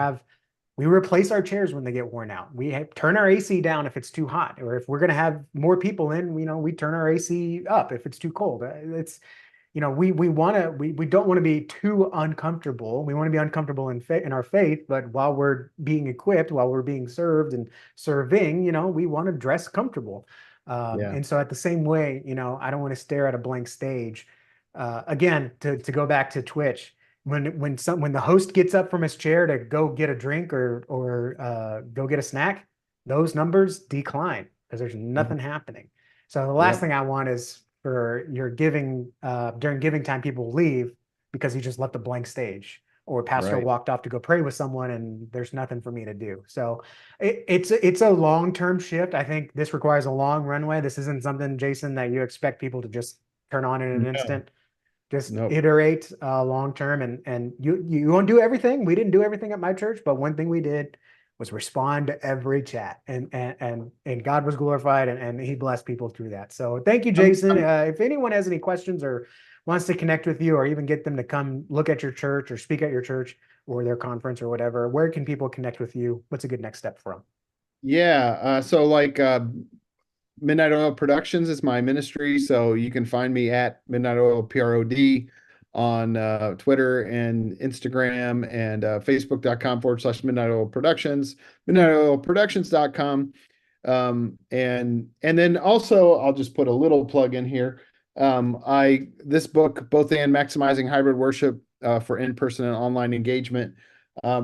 replace our chairs when they get worn out. Turn our AC down if it's too hot, or if we're going to have more people in, we turn our AC up if it's too cold. we want to we don't want to be too uncomfortable. We want to be uncomfortable in our faith, but while we're being equipped, while we're being served and serving, we want to dress comfortable. Yeah. And so at the same way, I don't want to stare at a blank stage. Again, to go back to Twitch, when the host gets up from his chair to go get a drink or go get a snack, those numbers decline because there's Mhm. nothing happening. So the last Yep. thing I want is for your giving during giving time, people leave because he just left a blank stage, or pastor Right. walked off to go pray with someone and there's nothing for me to do. So it's a long-term shift. I think this requires a long runway. This isn't something, Jason, that you expect people to just turn on in an No. instant. Just Nope. iterate long term, and you won't do everything. We didn't do everything at my church, but one thing we did was respond to every chat, and God was glorified, and He blessed people through that. So thank you, I'm, Jason. I'm If anyone has any questions or wants to connect with you, or even get them to come look at your church or speak at your church or their conference or whatever, where can people connect with you? What's a good next step for them? yeah. So like Midnight Oil Productions is my ministry, so you can find me at Midnight Oil PROD on Twitter and Instagram and Facebook.com/Midnight Oil Productions, MidnightOilProductions.com. And then also I'll just put a little plug in here. I this book, Both and Maximizing Hybrid Worship for In-Person and Online Engagement,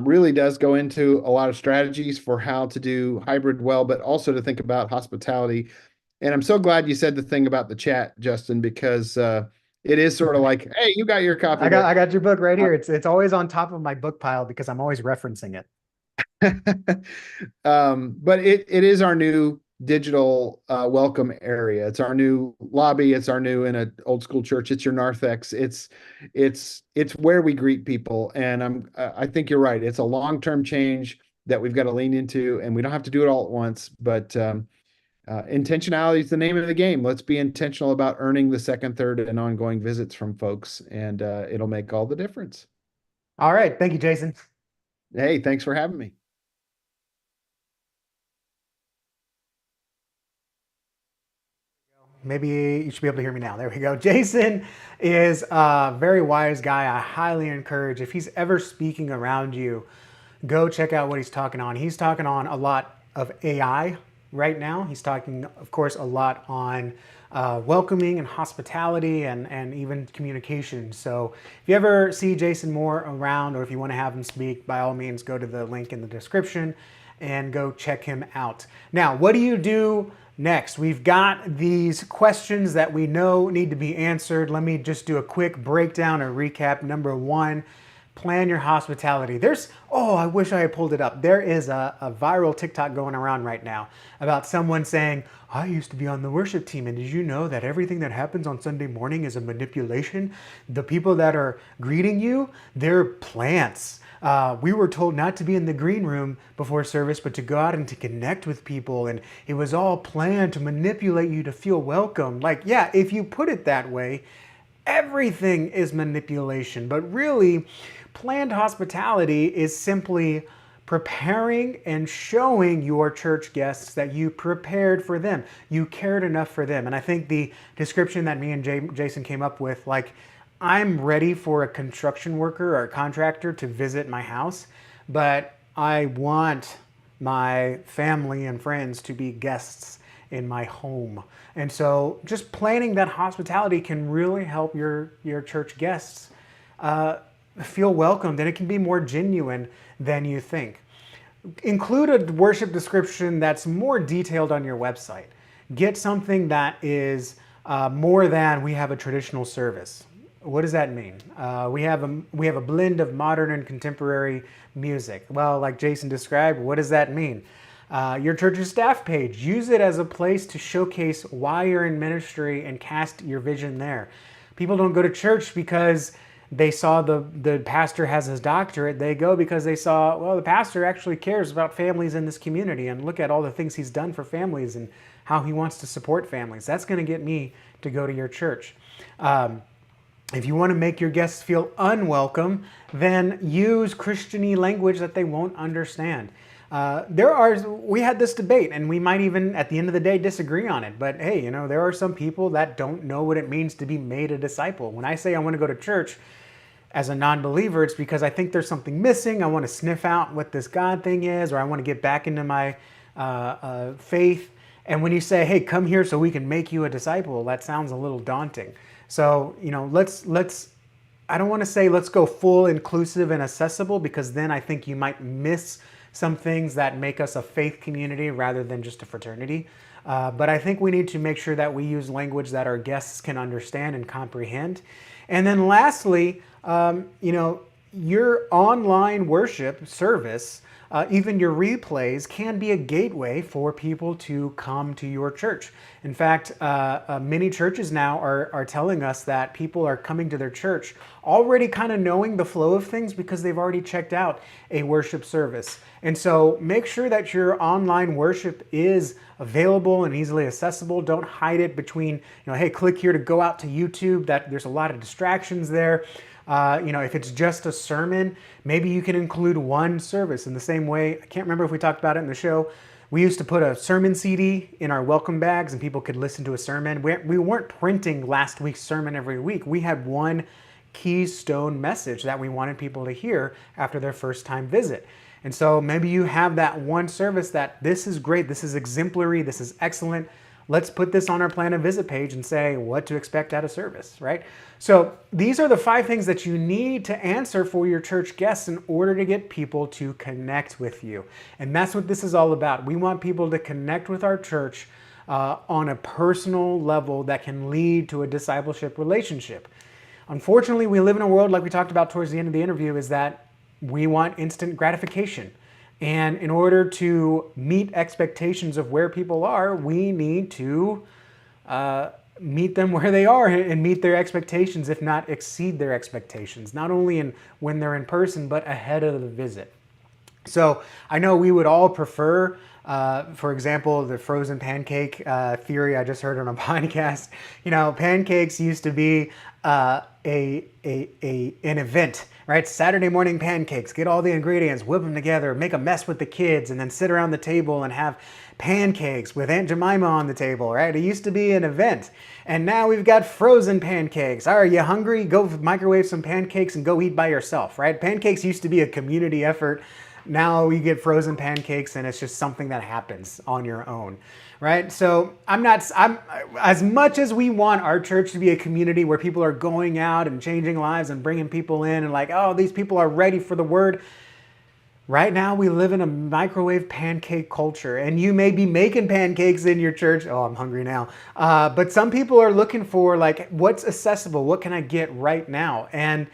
really does go into a lot of strategies for how to do hybrid well, but also to think about hospitality. And I'm so glad you said the thing about the chat, Justin, because it is sort of like, hey, you got your copy, but I got your book right here. It's always on top of my book pile because I'm always referencing it. but it is our new digital welcome area. It's our new lobby. It's our new in an old school church. It's your narthex. It's where we greet people. And I think you're right. It's a long-term change that we've got to lean into, and we don't have to do it all at once. But intentionality is the name of the game. Let's be intentional about earning the second, third, and ongoing visits from folks, and it'll make all the difference. All right. Thank you, Jason. Hey, thanks for having me. Maybe you should be able to hear me now. There we go. Jason is a very wise guy. I highly encourage, if he's ever speaking around you, go check out what he's talking on. He's talking on a lot of AI right now. He's talking, of course, a lot on welcoming and hospitality and even communication. So if you ever see Jason Moore around, or if you want to have him speak, by all means, go to the link in the description and go check him out. Now, what do you do next? We've got these questions that we know need to be answered. Let me just do a quick breakdown or recap. Number one, plan your hospitality. I wish I had pulled it up. There is a viral TikTok going around right now about someone saying, I used to be on the worship team, and did you know that everything that happens on Sunday morning is a manipulation? The people that are greeting you, they're plants. We were told not to be in the green room before service, but to go out and to connect with people. And it was all planned to manipulate you to feel welcome. Like, yeah, if you put it that way, everything is manipulation. But really, planned hospitality is simply preparing and showing your church guests that you prepared for them. You cared enough for them. And I think the description that me and Jason came up with, like, I'm ready for a construction worker or a contractor to visit my house, but I want my family and friends to be guests in my home. And so just planning that hospitality can really help your church guests feel welcomed, and it can be more genuine than you think. Include a worship description that's more detailed on your website. Get something that is more than we have a traditional service. What does that mean? We have a blend of modern and contemporary music. Well, like Jason described, what does that mean? Your church's staff page, use it as a place to showcase why you're in ministry and cast your vision there. People don't go to church because they saw the pastor has his doctorate. They go because they saw, well, the pastor actually cares about families in this community, and look at all the things he's done for families and how he wants to support families. That's going to get me to go to your church. If you want to make your guests feel unwelcome, then use Christian-y language that they won't understand. we had this debate, and we might even at the end of the day disagree on it. But hey, there are some people that don't know what it means to be made a disciple. When I say I want to go to church as a non-believer, it's because I think there's something missing. I want to sniff out what this God thing is, or I want to get back into my faith. And when you say, hey, come here so we can make you a disciple, that sounds a little daunting. So, let's I don't want to say let's go full inclusive and accessible, because then I think you might miss some things that make us a faith community rather than just a fraternity. But I think we need to make sure that we use language that our guests can understand and comprehend. And then lastly, your online worship service, even your replays, can be a gateway for people to come to your church. In fact, many churches now are telling us that people are coming to their church already kind of knowing the flow of things because they've already checked out a worship service. And so make sure that your online worship is available and easily accessible. Don't hide it between, hey, click here to go out to YouTube. There's a lot of distractions there. If it's just a sermon, maybe you can include one service in the same way. I can't remember if we talked about it in the show. We used to put a sermon CD in our welcome bags and people could listen to a sermon. We weren't printing last week's sermon every week. We had one keystone message that we wanted people to hear after their first time visit. And so maybe you have that one service that this is great, this is exemplary, this is excellent. Let's put this on our plan of visit page and say what to expect at a service, right? So these are the 5 things that you need to answer for your church guests in order to get people to connect with you. And that's what this is all about. We want people to connect with our church on a personal level that can lead to a discipleship relationship. Unfortunately, we live in a world, like we talked about towards the end of the interview, is that we want instant gratification. And in order to meet expectations of where people are, we need to meet them where they are and meet their expectations, if not exceed their expectations, not only when they're in person, but ahead of the visit. So I know we would all prefer, for example, the frozen pancake theory I just heard on a podcast. Pancakes used to be an event, right? Saturday morning pancakes, get all the ingredients, whip them together, make a mess with the kids, and then sit around the table and have pancakes with Aunt Jemima on the table, right? It used to be an event. And now we've got frozen pancakes. Are you hungry? Go microwave some pancakes and go eat by yourself, right? Pancakes used to be a community effort. Now you get frozen pancakes and it's just something that happens on your own, right? So I'm as much as we want our church to be a community where people are going out and changing lives and bringing people in and like, oh, these people are ready for the word. Right now we live in a microwave pancake culture, and you may be making pancakes in your church. Oh, I'm hungry now. But some people are looking for like, what's accessible? What can I get right now? And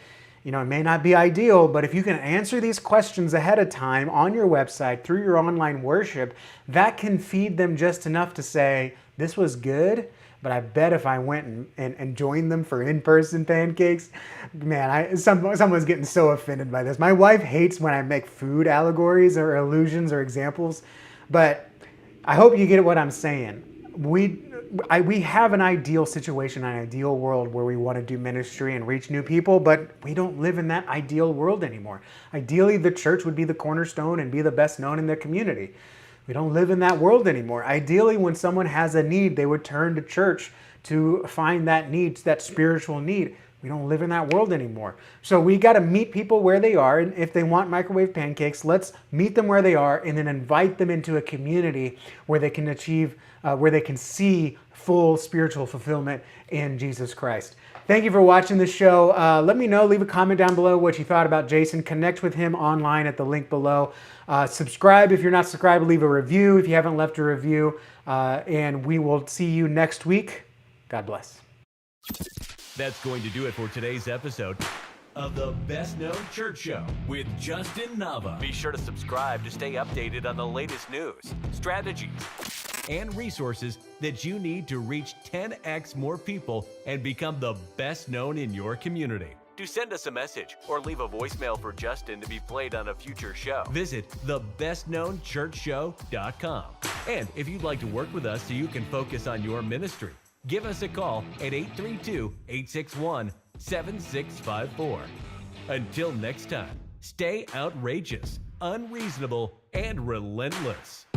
it may not be ideal, but if you can answer these questions ahead of time on your website through your online worship, that can feed them just enough to say, this was good, but I bet if I went and joined them for in-person pancakes, man, someone's getting so offended by this. My wife hates when I make food allegories or allusions or examples, but I hope you get what I'm saying. We have an ideal situation, an ideal world where we want to do ministry and reach new people, but we don't live in that ideal world anymore. Ideally, the church would be the cornerstone and be the best known in their community. We don't live in that world anymore. Ideally, when someone has a need, they would turn to church to find that need, that spiritual need. We don't live in that world anymore. So we got to meet people where they are. And if they want microwave pancakes, let's meet them where they are and then invite them into a community where they can where they can see full spiritual fulfillment in Jesus Christ. Thank you for watching this show. Let me know, leave a comment down below what you thought about Jason. Connect with him online at the link below. Subscribe if you're not subscribed. Leave a review if you haven't left a review. And we will see you next week. God bless. That's going to do it for today's episode of the Best Known Church Show with Justin Nava. Be sure to subscribe to stay updated on the latest news, strategies, and resources that you need to reach 10x more people and become the best known in your community. To send us a message or leave a voicemail for Justin to be played on a future show, visit thebestknownchurchshow.com. And if you'd like to work with us so you can focus on your ministry, give us a call at 832-861-7654. Until next time, stay outrageous, unreasonable, and relentless.